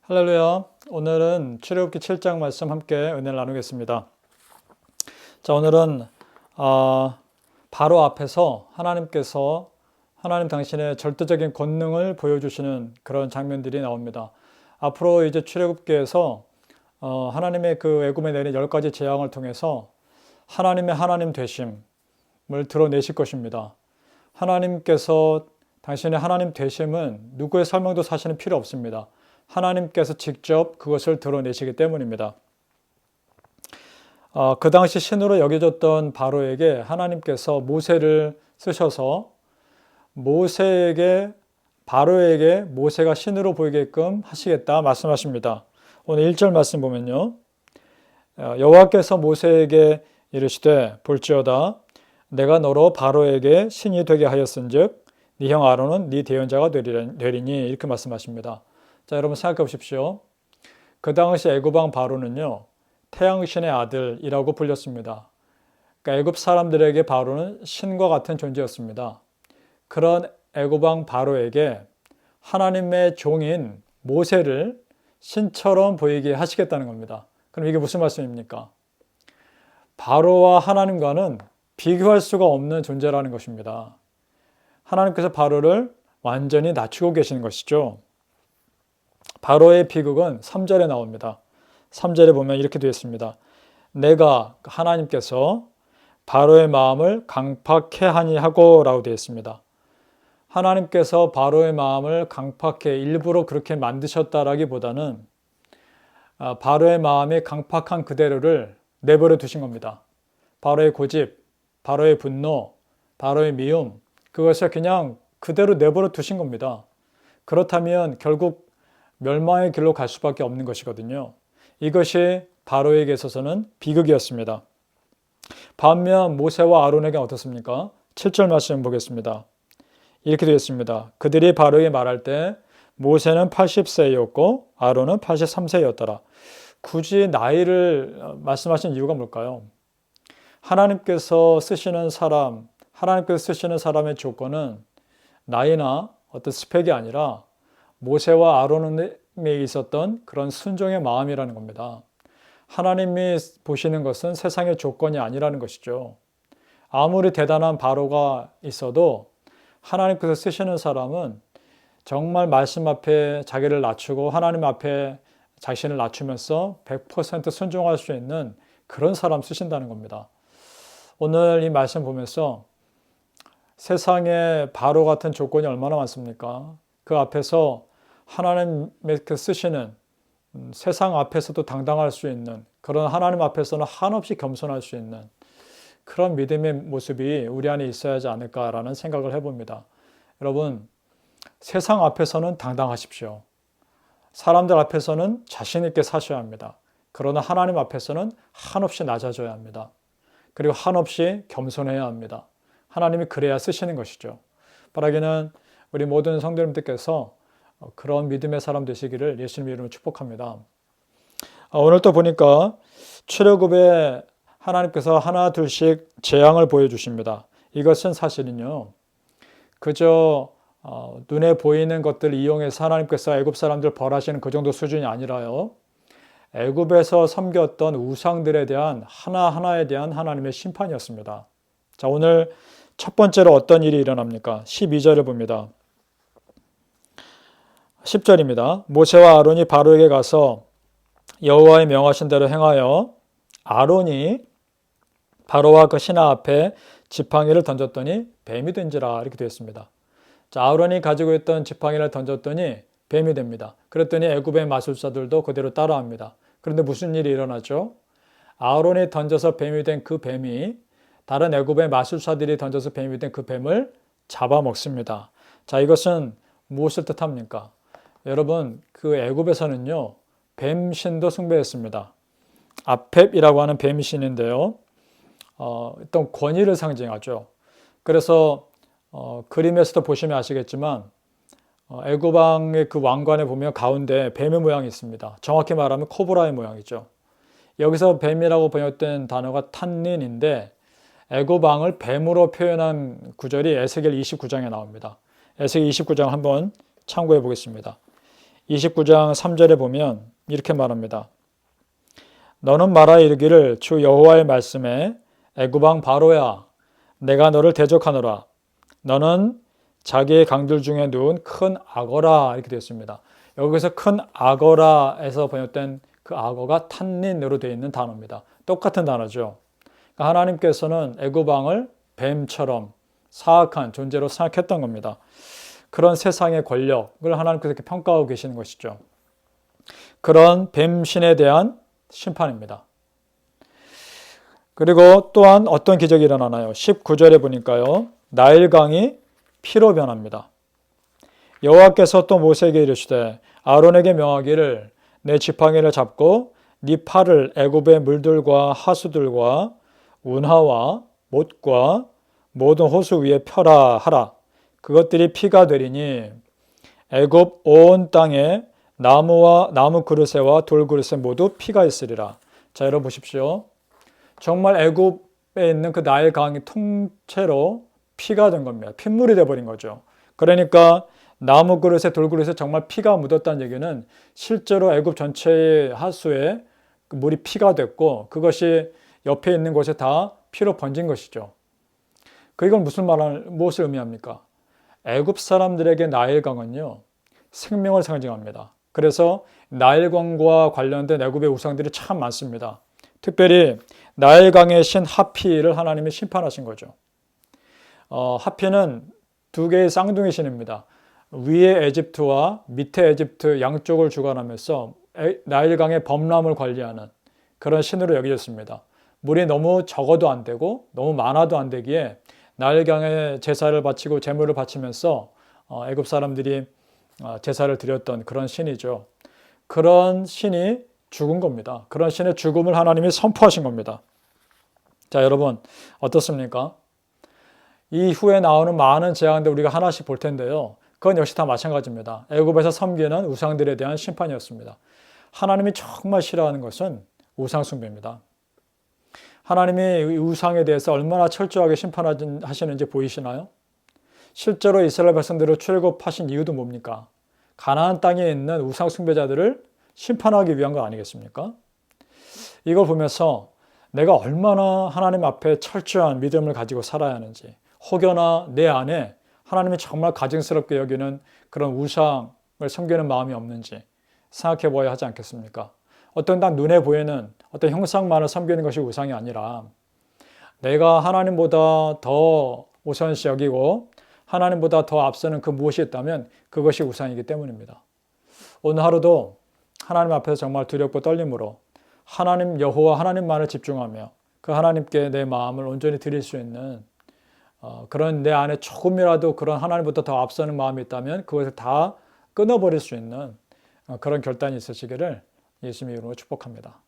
할렐루야. 오늘은 출애굽기 7장 말씀 함께 은혜를 나누겠습니다. 자, 오늘은 바로 앞에서 하나님 당신의 절대적인 권능을 보여주시는 그런 장면들이 나옵니다. 앞으로 이제 출애굽기에서 하나님의 그 애굽에 내린 10가지 재앙을 통해서 하나님의 하나님 되심을 드러내실 것입니다. 하나님께서 당신의 하나님 되심은 누구의 설명도 사실은 필요 없습니다. 하나님께서 직접 그것을 드러내시기 때문입니다. 그 당시 신으로 여겨졌던 바로에게 하나님께서 모세를 쓰셔서 바로에게 모세가 신으로 보이게끔 하시겠다 말씀하십니다. 오늘 1절 말씀 보면요. 여호와께서 모세에게 이르시되 볼지어다 내가 너로 바로에게 신이 되게 하였은즉 네 형 아론은 네 대언자가 되리니 이렇게 말씀하십니다. 자, 여러분 생각해 보십시오. 그 당시 애굽 왕 바로는요, 태양신의 아들이라고 불렸습니다. 그러니까 애굽 사람들에게 바로는 신과 같은 존재였습니다. 그런 애굽 왕 바로에게 하나님의 종인 모세를 신처럼 보이게 하시겠다는 겁니다. 그럼 이게 무슨 말씀입니까? 바로와 하나님과는 비교할 수가 없는 존재라는 것입니다. 하나님께서 바로를 완전히 낮추고 계시는 것이죠. 바로의 비극은 3절에 나옵니다. 3절에 보면 이렇게 되어 있습니다. 내가 하나님께서 바로의 마음을 강팍해 하니 하고 라고 되어 있습니다. 하나님께서 바로의 마음을 강팍해 일부러 그렇게 만드셨다라기보다는 바로의 마음이 강팍한 그대로를 내버려 두신 겁니다. 바로의 고집, 바로의 분노, 바로의 미움, 그것을 그냥 그대로 내버려 두신 겁니다. 그렇다면 결국 멸망의 길로 갈 수밖에 없는 것이거든요. 이것이 바로에게 있어서는 비극이었습니다. 반면 모세와 아론에게 어떻습니까? 7절 말씀 보겠습니다. 이렇게 되어 있습니다. 그들이 바로에게 말할 때 모세는 80세였고 아론은 83세였더라. 굳이 나이를 말씀하신 이유가 뭘까요? 하나님께서 쓰시는 사람의 조건은 나이나 어떤 스펙이 아니라 모세와 아론에 있었던 그런 순종의 마음이라는 겁니다. 하나님이 보시는 것은 세상의 조건이 아니라는 것이죠. 아무리 대단한 바로가 있어도 하나님께서 쓰시는 사람은 정말 말씀 앞에 자기를 낮추고 하나님 앞에 자신을 낮추면서 100% 순종할 수 있는 그런 사람 쓰신다는 겁니다. 오늘 이 말씀 보면서 세상에 바로 같은 조건이 얼마나 많습니까? 그 앞에서 하나님의 쓰시는 세상 앞에서도 당당할 수 있는 그런 하나님 앞에서는 한없이 겸손할 수 있는 그런 믿음의 모습이 우리 안에 있어야 하지 않을까라는 생각을 해봅니다. 여러분, 세상 앞에서는 당당하십시오. 사람들 앞에서는 자신 있게 사셔야 합니다. 그러나 하나님 앞에서는 한없이 낮아져야 합니다. 그리고 한없이 겸손해야 합니다. 하나님이 그래야 쓰시는 것이죠. 바라기는 우리 모든 성도님들께서 그런 믿음의 사람 되시기를 예수님의 이름으로 축복합니다. 오늘 또 보니까 출애굽에 하나님께서 하나 둘씩 재앙을 보여주십니다. 이것은 사실은요, 그저 눈에 보이는 것들을 이용해서 하나님께서 애굽 사람들 벌하시는 그 정도 수준이 아니라요, 애굽에서 섬겼던 우상들에 대한 하나하나에 대한 하나님의 심판이었습니다. 자, 오늘 첫 번째로 어떤 일이 일어납니까? 12절을 봅니다. 10절입니다. 모세와 아론이 바로에게 가서 여호와의 명하신 대로 행하여 아론이 바로와 그 신하 앞에 지팡이를 던졌더니 뱀이 된지라 이렇게 되어 있습니다. 자, 아론이 가지고 있던 지팡이를 던졌더니 뱀이 됩니다. 그랬더니 애굽의 마술사들도 그대로 따라합니다. 그런데 무슨 일이 일어나죠? 아론이 던져서 뱀이 된 그 뱀이 다른 애굽의 마술사들이 던져서 뱀이 된 그 뱀을 잡아먹습니다. 자, 이것은 무엇을 뜻합니까? 여러분, 그 애굽에서는요, 뱀신도 숭배했습니다. 아펩이라고 하는 뱀신인데요, 어떤 권위를 상징하죠. 그래서 그림에서도 보시면 아시겠지만 애굽 왕의 그 왕관에 보면 가운데 뱀의 모양이 있습니다. 정확히 말하면 코브라의 모양이죠. 여기서 뱀이라고 번역된 단어가 탄닌인데 애굽 왕을 뱀으로 표현한 구절이 에스겔 29장에 나옵니다. 에스겔 29장 한번 참고해 보겠습니다. 29장 3절에 보면 이렇게 말합니다. 너는 말하 이르기를 주 여호와의 말씀에 애굽 왕 바로야 내가 너를 대적하노라. 너는 자기의 강들 중에 누운 큰 악어라. 이렇게 되어 있습니다. 여기서 큰 악어라에서 번역된 그 악어가 탄닌으로 되어 있는 단어입니다. 똑같은 단어죠. 그러니까 하나님께서는 애굽 왕을 뱀처럼 사악한 존재로 생각했던 겁니다. 그런 세상의 권력을 하나님께서 이렇게 평가하고 계시는 것이죠. 그런 뱀신에 대한 심판입니다. 그리고 또한 어떤 기적이 일어나나요? 19절에 보니까요. 나일강이 피로 변합니다. 여호와께서 또 모세에게 이르시되 아론에게 명하기를 내 지팡이를 잡고 네 팔을 애굽의 물들과 하수들과 운하와 못과 모든 호수 위에 펴라 하라. 그것들이 피가 되리니 애굽 온 땅에 나무와 나무 그릇에와 돌 그릇에 모두 피가 있으리라. 자, 여러분 보십시오. 정말 애굽에 있는 그 나일 강이 통째로 피가 된 겁니다. 핏물이 돼버린 거죠. 그러니까 나무 그릇에 돌 그릇에 정말 피가 묻었다는 얘기는 실제로 애굽 전체의 하수에 그 물이 피가 됐고 그것이 옆에 있는 곳에 다 피로 번진 것이죠. 이건 무엇을 의미합니까? 애굽 사람들에게 나일강은요, 생명을 상징합니다. 그래서 나일강과 관련된 애굽의 우상들이 참 많습니다. 특별히 나일강의 신 하피를 하나님이 심판하신 거죠. 하피는 두 개의 쌍둥이 신입니다. 위에 에집트와 밑에 에집트 양쪽을 주관하면서 나일강의 범람을 관리하는 그런 신으로 여겨졌습니다. 물이 너무 적어도 안 되고 너무 많아도 안 되기에 나일강에 제사를 바치고 제물을 바치면서 애굽 사람들이 제사를 드렸던 그런 신이죠. 그런 신이 죽은 겁니다. 그런 신의 죽음을 하나님이 선포하신 겁니다. 자, 여러분 어떻습니까? 이후에 나오는 많은 재앙들 우리가 하나씩 볼 텐데요. 그건 역시 다 마찬가지입니다. 애굽에서 섬기는 우상들에 대한 심판이었습니다. 하나님이 정말 싫어하는 것은 우상 숭배입니다. 하나님이 우상에 대해서 얼마나 철저하게 심판하시는지 보이시나요? 실제로 이스라엘 백성들을 출애굽하신 이유도 뭡니까? 가나안 땅에 있는 우상 숭배자들을 심판하기 위한 거 아니겠습니까? 이걸 보면서 내가 얼마나 하나님 앞에 철저한 믿음을 가지고 살아야 하는지, 혹여나 내 안에 하나님이 정말 가증스럽게 여기는 그런 우상을 섬기는 마음이 없는지 생각해 보아야 하지 않겠습니까? 어떤 딱 눈에 보이는 어떤 형상만을 섬기는 것이 우상이 아니라 내가 하나님보다 더 우선시 여기고 하나님보다 더 앞서는 그 무엇이 있다면 그것이 우상이기 때문입니다. 오늘 하루도 하나님 앞에서 정말 두렵고 떨림으로 하나님 여호와 하나님만을 집중하며 그 하나님께 내 마음을 온전히 드릴 수 있는 그런 내 안에 조금이라도 그런 하나님보다 더 앞서는 마음이 있다면 그것을 다 끊어버릴 수 있는 그런 결단이 있으시기를 예수님의 이름으로 축복합니다.